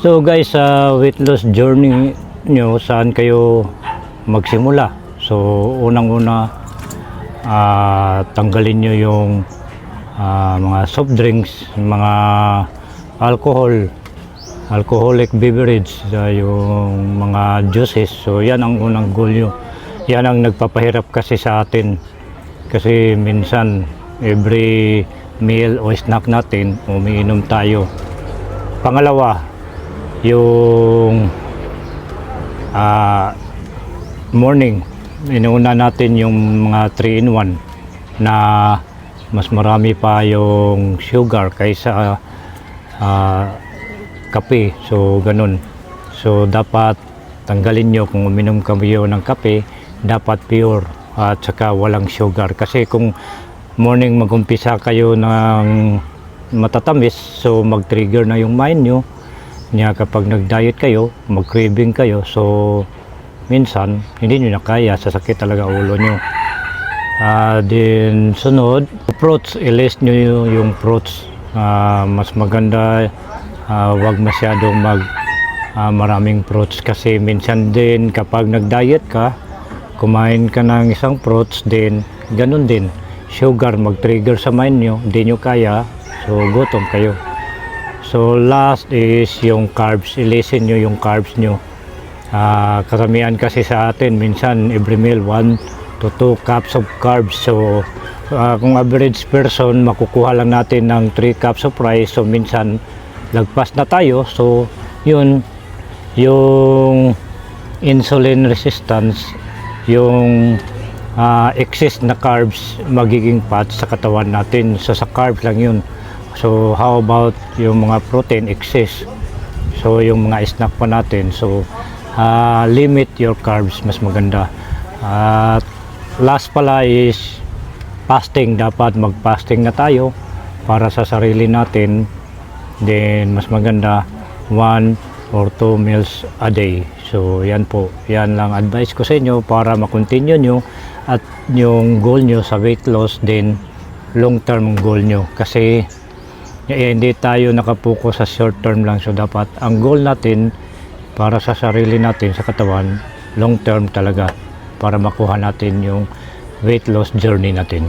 So guys, sa weight loss journey nyo, saan kayo magsimula? So unang-una, tanggalin nyo yung mga soft drinks, mga alcoholic beverage, yung mga juices. So yan ang unang goal nyo. Yan ang nagpapahirap kasi sa atin. Kasi minsan, every meal o snack natin, umiinom tayo. Pangalawa, yung morning, inuuna natin yung mga 3-in-1 na mas marami pa yung sugar kaysa kape. So ganun. So dapat tanggalin nyo, kung uminom kayo ng kape, dapat pure at saka walang sugar. Kasi kung morning magumpisa kayo ng matatamis, so mag-trigger na yung mind nyo niya. Kapag nag-diet kayo, mag-craving kayo, so minsan hindi nyo na kaya, sasakit talaga ulo nyo. Then sunod, fruits, i-list nyo yung fruits. Mas maganda wag masyadong maraming fruits, kasi minsan din kapag nag-diet ka, kumain ka ng isang fruits, din ganun din, sugar mag-trigger sa mind nyo, hindi nyo kaya, so gutom kayo. So last is yung carbs, ilisin nyo yung carbs nyo. Karamihan kasi sa atin, minsan every meal 1 to 2 cups of carbs. So kung average person, makukuha lang natin ng 3 cups of rice, so minsan lagpas na tayo. So yun, yung insulin resistance, yung excess na carbs magiging fat sa katawan natin. So sa carbs lang yun. So how about yung mga protein excess? So yung mga snack pa natin, so limit your carbs, mas maganda. At last pala is fasting. Dapat mag-fasting na tayo para sa sarili natin. Then mas maganda 1 or 2 meals a day. So yan po, yan lang advice ko sa inyo para makontinue nyo at yung goal nyo sa weight loss, din long term goal nyo. Kasi hindi tayo nakapokus sa short term lang. So dapat ang goal natin para sa sarili natin, sa katawan, long term talaga, para makuha natin yung weight loss journey natin.